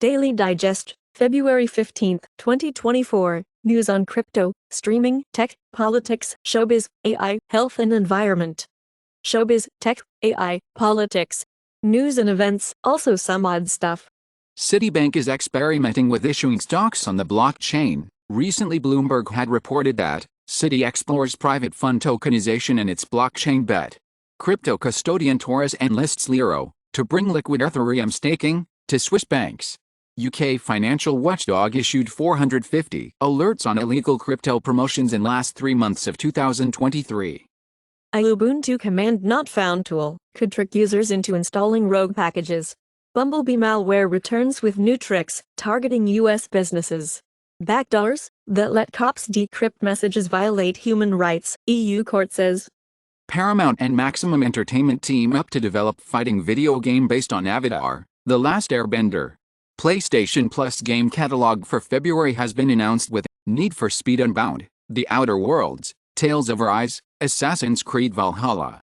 Daily Digest, February 15, 2024. News on crypto, streaming, tech, politics, showbiz, AI, health and environment. Showbiz, tech, AI, politics, news and events, also some odd stuff. Citibank is experimenting with issuing stocks on the blockchain. Recently, Bloomberg had reported that Citi explores private fund tokenization in its blockchain bet. Crypto custodian Taurus enlists Lero to bring liquid Ethereum staking to Swiss banks. UK financial watchdog issued 450 alerts on illegal crypto promotions in last 3 months of 2023. A Ubuntu command not found tool could trick users into installing rogue packages. Bumblebee malware returns with new tricks targeting U.S. businesses. Backdoors that let cops decrypt messages violate human rights, EU court says. Paramount and Maximum Entertainment team up to develop fighting video game based on Avatar: The Last Airbender. PlayStation Plus game catalog for February has been announced with Need for Speed Unbound, The Outer Worlds, Tales of Arise, Assassin's Creed Valhalla.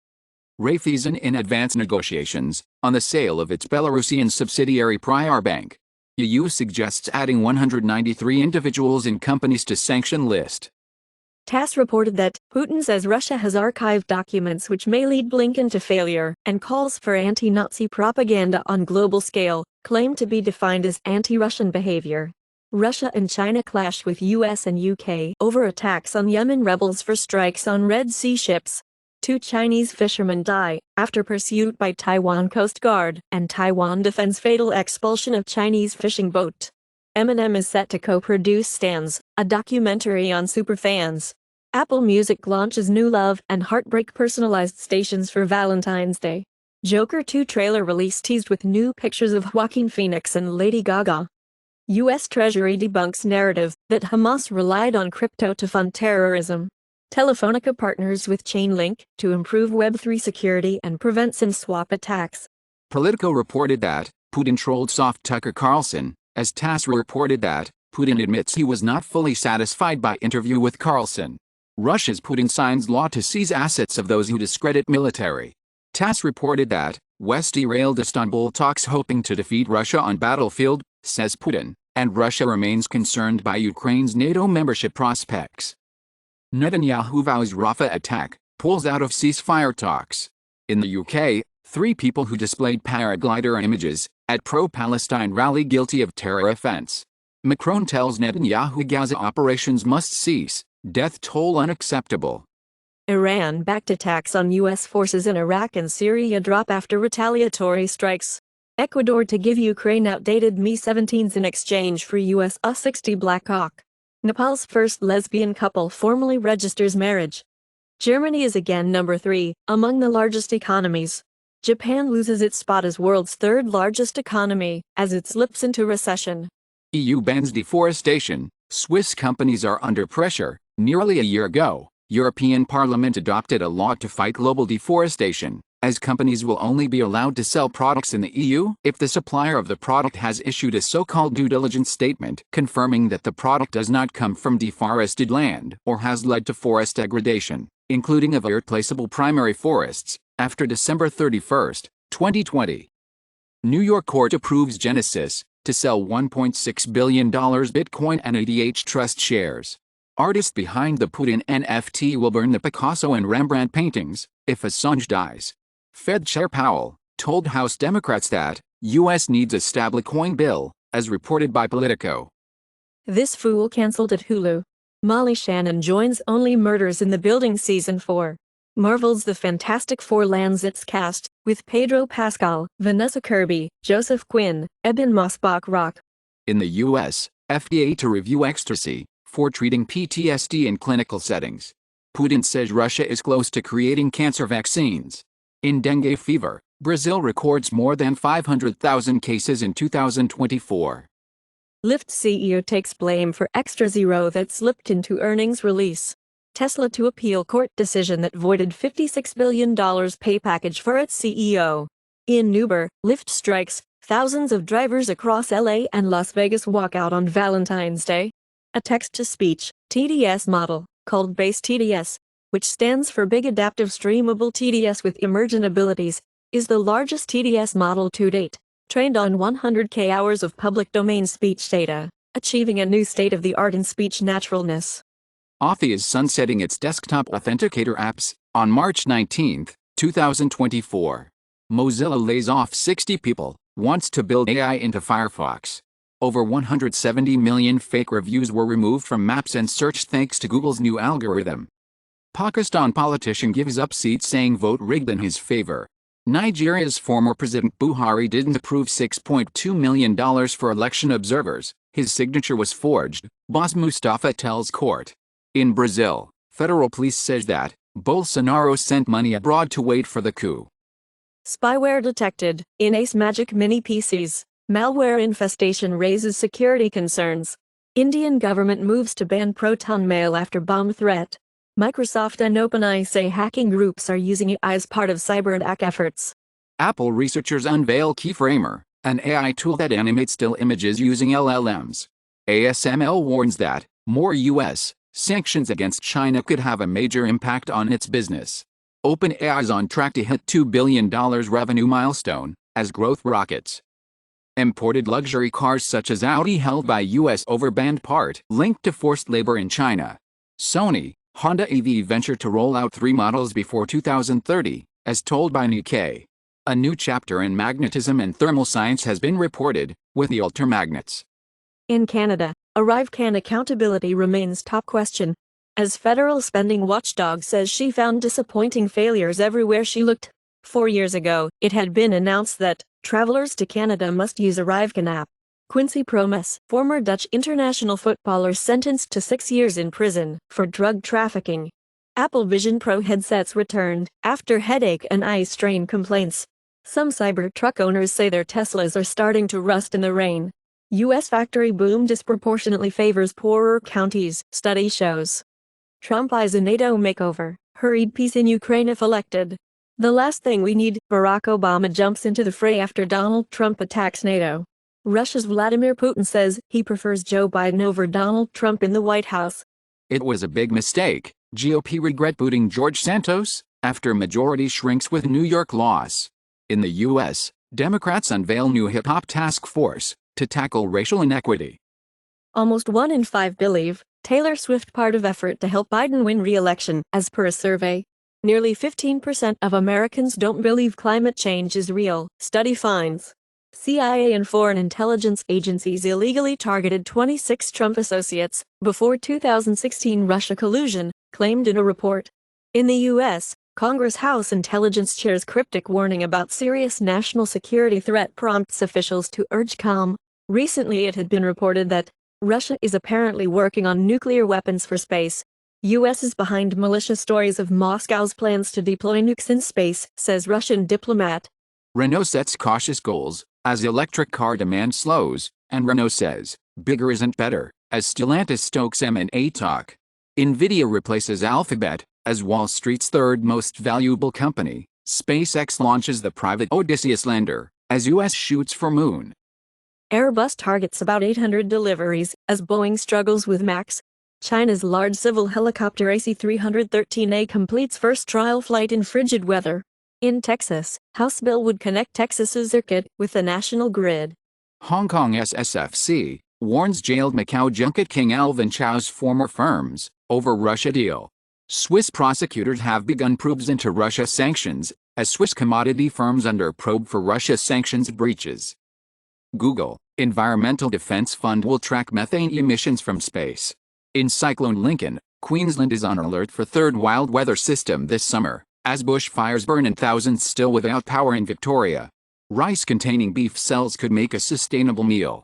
Raiffeisen in advanced negotiations on the sale of its Belarusian subsidiary Priorbank. EU suggests adding 193 individuals and companies to sanction list. TASS reported that Putin says Russia has archived documents which may lead Blinken to failure and calls for anti-Nazi propaganda on global scale, claimed to be defined as anti-Russian behavior. Russia and China clash with US and UK over attacks on Yemen rebels for strikes on Red Sea ships. 2 Chinese fishermen die after pursuit by Taiwan Coast Guard, and Taiwan defends fatal expulsion of Chinese fishing boat. Eminem is set to co-produce Stans, a documentary on superfans. Apple Music launches new love and heartbreak personalized stations for Valentine's Day. Joker 2 trailer release teased with new pictures of Joaquin Phoenix and Lady Gaga. U.S. Treasury debunks narrative that Hamas relied on crypto to fund terrorism. Telefonica partners with Chainlink to improve Web3 security and prevent SIM swap attacks. Politico reported that Putin trolled soft Tucker Carlson, as TASS reported that Putin admits he was not fully satisfied by interview with Carlson. Russia's Putin signs law to seize assets of those who discredit military. TASS reported that West derailed Istanbul talks hoping to defeat Russia on battlefield, says Putin, and Russia remains concerned by Ukraine's NATO membership prospects. Netanyahu vows Rafah attack, pulls out of ceasefire talks. In the UK, 3 people who displayed paraglider images at pro-Palestine rally guilty of terror offense. Macron tells Netanyahu Gaza operations must cease, death toll unacceptable. Iran-backed attacks on U.S. forces in Iraq and Syria drop after retaliatory strikes. Ecuador to give Ukraine outdated Mi-17s in exchange for U.S. A-60 Black Hawk. Nepal's first lesbian couple formally registers marriage. Germany is again number 3 among the largest economies. Japan loses its spot as world's 3rd largest economy as it slips into recession. EU bans deforestation. Swiss companies are under pressure. Nearly a year ago, European Parliament adopted a law to fight global deforestation, as companies will only be allowed to sell products in the EU if the supplier of the product has issued a so-called due diligence statement confirming that the product does not come from deforested land or has led to forest degradation, including of irreplaceable primary forests, after December 31, 2020. New York court approves Genesis to sell $1.6 billion Bitcoin and ETH Trust shares. Artist behind the Putin NFT will burn the Picasso and Rembrandt paintings if Assange dies. Fed Chair Powell told House Democrats that U.S. needs a stablecoin bill, as reported by Politico. This fool canceled at Hulu. Molly Shannon joins Only Murders in the Building Season 4. Marvel's The Fantastic Four lands its cast, with Pedro Pascal, Vanessa Kirby, Joseph Quinn, Eben Mossbach-Rock. In the U.S., FDA to review ecstasy for treating PTSD in clinical settings. Putin says Russia is close to creating cancer vaccines. In dengue fever, Brazil records more than 500,000 cases in 2024. Lyft CEO takes blame for extra zero that slipped into earnings release. Tesla to appeal court decision that voided $56 billion pay package for its CEO. In Uber, Lyft strikes, thousands of drivers across LA and Las Vegas walk out on Valentine's Day. A text-to-speech, TDS model, called Base TDS, which stands for Big Adaptive Streamable TDS with Emergent Abilities, is the largest TDS model to date. trained on 100K hours of public domain speech data, achieving a new state-of-the-art in speech naturalness. Authy is sunsetting its desktop authenticator apps on March 19, 2024. Mozilla lays off 60 people, wants to build AI into Firefox. Over 170 million fake reviews were removed from maps and search thanks to Google's new algorithm. Pakistan politician gives up seat saying vote rigged in his favor. Nigeria's former President Buhari didn't approve $6.2 million for election observers. His signature was forged, boss Mustafa tells court. In Brazil, federal police says that Bolsonaro sent money abroad to wait for the coup. Spyware detected in Ace Magic Mini PCs. Malware infestation raises security concerns. Indian government moves to ban Proton Mail after bomb threat. Microsoft and OpenAI say hacking groups are using AI as part of cyber attack efforts. Apple researchers unveil Keyframer, an AI tool that animates still images using LLMs. ASML warns that more U.S. sanctions against China could have a major impact on its business. OpenAI is on track to hit $2 billion revenue milestone as growth rockets. Imported luxury cars such as Audi held by U.S. over banned part linked to forced labor in China. Sony, Honda EV venture to roll out 3 models before 2030, as told by Nikkei. A new chapter in magnetism and thermal science has been reported, with the ultramagnets. In Canada, ArriveCan accountability remains top question, as federal spending watchdog says she found disappointing failures everywhere she looked. 4 years ago, it had been announced that travelers to Canada must use ArriveCan app. Quincy Promes, former Dutch international footballer sentenced to 6 years in prison for drug trafficking. Apple Vision Pro headsets returned after headache and eye strain complaints. Some Cybertruck owners say their Teslas are starting to rust in the rain. U.S. factory boom disproportionately favors poorer counties, study shows. Trump eyes a NATO makeover, hurried peace in Ukraine if elected. The last thing we need, Barack Obama jumps into the fray after Donald Trump attacks NATO. Russia's Vladimir Putin says he prefers Joe Biden over Donald Trump in the White House. It was a big mistake. GOP regret booting George Santos after majority shrinks with New York loss. In the U.S., Democrats unveil new hip-hop task force to tackle racial inequity. Almost 1 in 5 believe Taylor Swift part of effort to help Biden win re-election, as per a survey. Nearly 15% of Americans don't believe climate change is real, study finds. CIA and foreign intelligence agencies illegally targeted 26 Trump associates before 2016 Russia collusion, claimed in a report. In the U.S., Congress House Intelligence Chair's cryptic warning about serious national security threat prompts officials to urge calm. Recently it had been reported that Russia is apparently working on nuclear weapons for space. U.S. is behind malicious stories of Moscow's plans to deploy nukes in space, says Russian diplomat. Renault sets cautious goals as electric car demand slows, and Renault says, bigger isn't better, as Stellantis stokes M&A talk. NVIDIA replaces Alphabet as Wall Street's third most valuable company. SpaceX launches the private Odysseus lander as U.S. shoots for moon. Airbus targets about 800 deliveries as Boeing struggles with MAX. China's large civil helicopter AC-313A completes first trial flight in frigid weather. In Texas, House bill would connect Texas's ERCOT with the national grid. Hong Kong SSFC warns jailed Macau junket king Alvin Chow's former firms over Russia deal. Swiss prosecutors have begun probes into Russia sanctions as Swiss commodity firms under probe for Russia sanctions breaches. Google Environmental Defense Fund will track methane emissions from space. In Cyclone Lincoln, Queensland is on alert for third wild weather system this summer, as bushfires burn and thousands still without power in Victoria. Rice-containing beef cells could make a sustainable meal.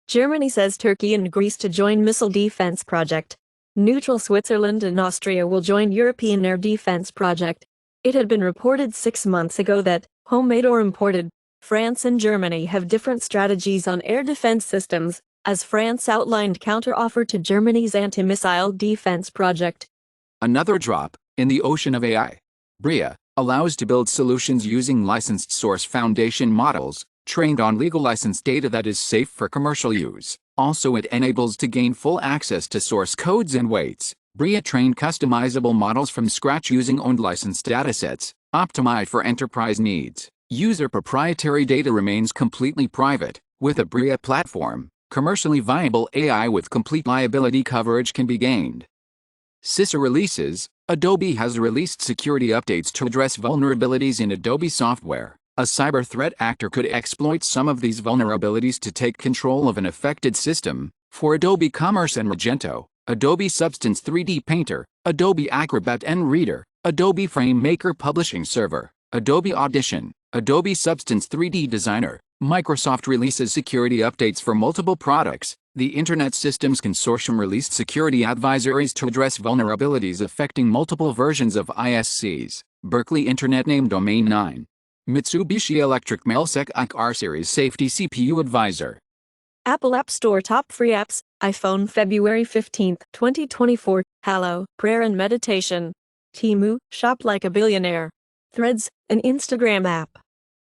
Germany says Turkey and Greece to join missile defense project. Neutral Switzerland and Austria will join European air defense project. It had been reported 6 months ago that, homemade or imported, France and Germany have different strategies on air defense systems, as France outlined counter-offer to Germany's anti-missile defense project. Another drop in the ocean of AI. BRIA allows to build solutions using licensed source foundation models, trained on legal license data that is safe for commercial use. Also, it enables to gain full access to source codes and weights. BRIA trained customizable models from scratch using owned licensed datasets, optimized for enterprise needs. User proprietary data remains completely private. With a BRIA platform, commercially viable AI with complete liability coverage can be gained. CISA releases. Adobe has released security updates to address vulnerabilities in Adobe software. A cyber threat actor could exploit some of these vulnerabilities to take control of an affected system. For Adobe Commerce and Magento, Adobe Substance 3D Painter, Adobe Acrobat and Reader, Adobe FrameMaker Publishing Server, Adobe Audition, Adobe Substance 3D Designer. Microsoft releases security updates for multiple products. The Internet Systems Consortium released security advisories to address vulnerabilities affecting multiple versions of ISCs. Berkeley Internet Name Domain 9. Mitsubishi Electric Melsec ICR Series Safety CPU Advisor. Apple App Store Top Free Apps, iPhone February 15, 2024, Hallow, Prayer and Meditation. Temu, Shop Like a Billionaire. Threads, an Instagram app.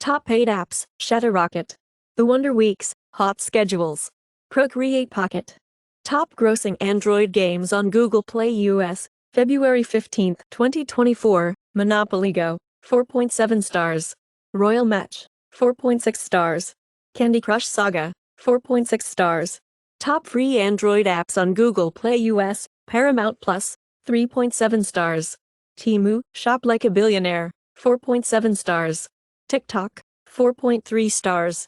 Top paid apps, Shutterrocket. The Wonder Weeks, Hot Schedules. Procreate Pocket. Top grossing Android games on Google Play US, February 15, 2024, Monopoly Go, 4.7 stars. Royal Match, 4.6 stars. Candy Crush Saga, 4.6 stars. Top free Android apps on Google Play US, Paramount Plus, 3.7 stars. Temu, Shop Like a Billionaire, 4.7 stars. TikTok, 4.3 stars.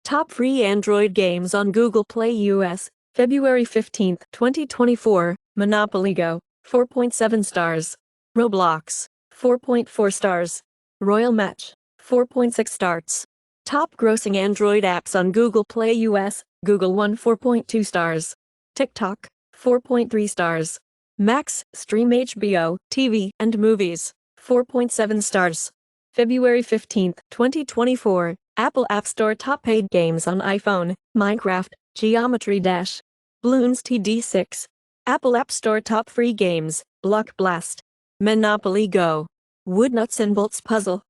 Top free Android games on Google Play US, February 15, 2024, Monopoly Go, 4.7 stars. Roblox, 4.4 stars. Royal Match, 4.6 stars. Top grossing Android apps on Google Play US, Google One 4.2 stars. TikTok, 4.3 stars. Max, Stream HBO, TV and movies, 4.7 stars. February 15, 2024, Apple App Store Top paid games on iPhone, Minecraft, Geometry Dash. Bloons TD6. Apple App Store Top free games, Block Blast. Monopoly Go. Wood Nuts and Bolts Puzzle.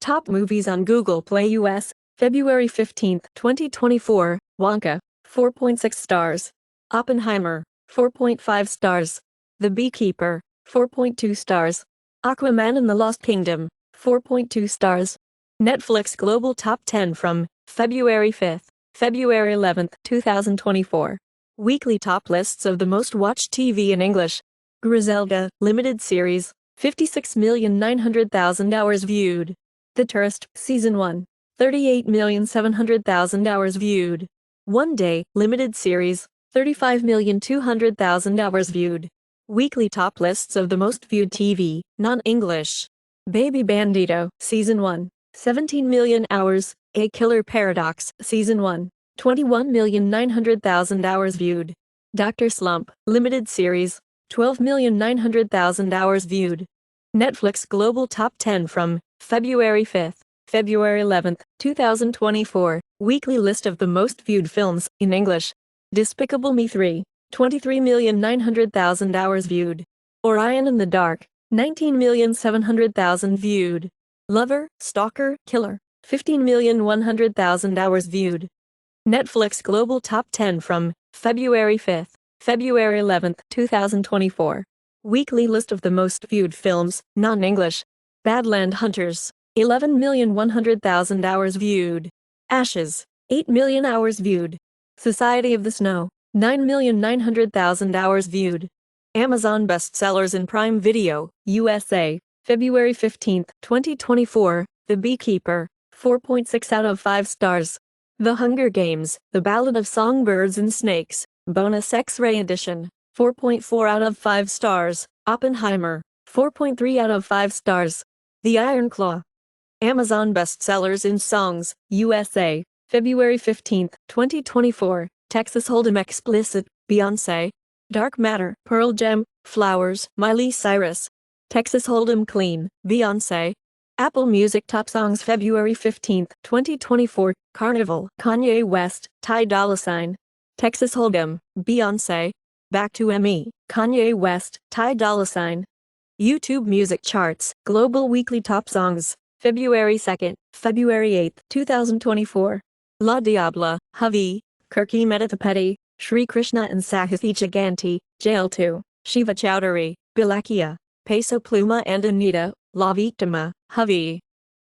Top movies on Google Play US, February 15, 2024, Wonka, 4.6 stars. Oppenheimer, 4.5 stars. The Beekeeper, 4.2 stars. Aquaman and the Lost Kingdom, 4.2 stars. Netflix Global Top 10 from February 5th, February 11th, 2024. Weekly top lists of the most watched TV in English. Griselda, limited series, 56,900,000 hours viewed. The Tourist, Season 1, 38,700,000 hours viewed. One Day, limited series, 35,200,000 hours viewed. Weekly top lists of the most viewed TV, non-English. Baby Bandito, Season 1, 17 million hours. A Killer Paradox, Season 1, 21,900,000 hours viewed. Dr. Slump, limited series, 12,900,000 hours viewed. Netflix Global Top 10 from February 5th, February 11th, 2024. Weekly list of the most viewed films in English. Despicable Me 3, 23,900,000 hours viewed. Orion in the Dark, 19,700,000 viewed. Lover, Stalker, Killer, 15,100,000 hours viewed. Netflix Global Top 10 from February 5th, February 11th, 2024. Weekly list of the most viewed films, non-English. Badland Hunters, 11,100,000 hours viewed. Ashes, 8 million hours viewed. Society of the Snow, 9,900,000 hours viewed. Amazon bestsellers in Prime Video, USA, February 15, 2024, The Beekeeper, 4.6 out of 5 stars. The Hunger Games, The Ballad of Songbirds and Snakes, Bonus X-Ray Edition, 4.4 out of 5 stars. Oppenheimer, 4.3 out of 5 stars. The Iron Claw. Amazon bestsellers in Songs, USA, February 15, 2024, Texas Hold'em Explicit, Beyoncé. Dark Matter, Pearl Jam, Flowers, Miley Cyrus. Texas Hold'em Clean, Beyoncé. Apple Music Top Songs February 15, 2024, Carnival, Kanye West, Ty Dolla $ign. Texas Hold'em, Beyoncé. Back to Me, Kanye West, Ty Dolla $ign. YouTube Music Charts, Global Weekly Top Songs, February 2nd, February 8th, 2024. La Diabla, Havi, Kirki Metatapeti, Shri Krishna and Sahithi Giganti, Jail 2, Shiva Chowdhury, Bilakia, Peso Pluma and Anita, La Victima, Havi.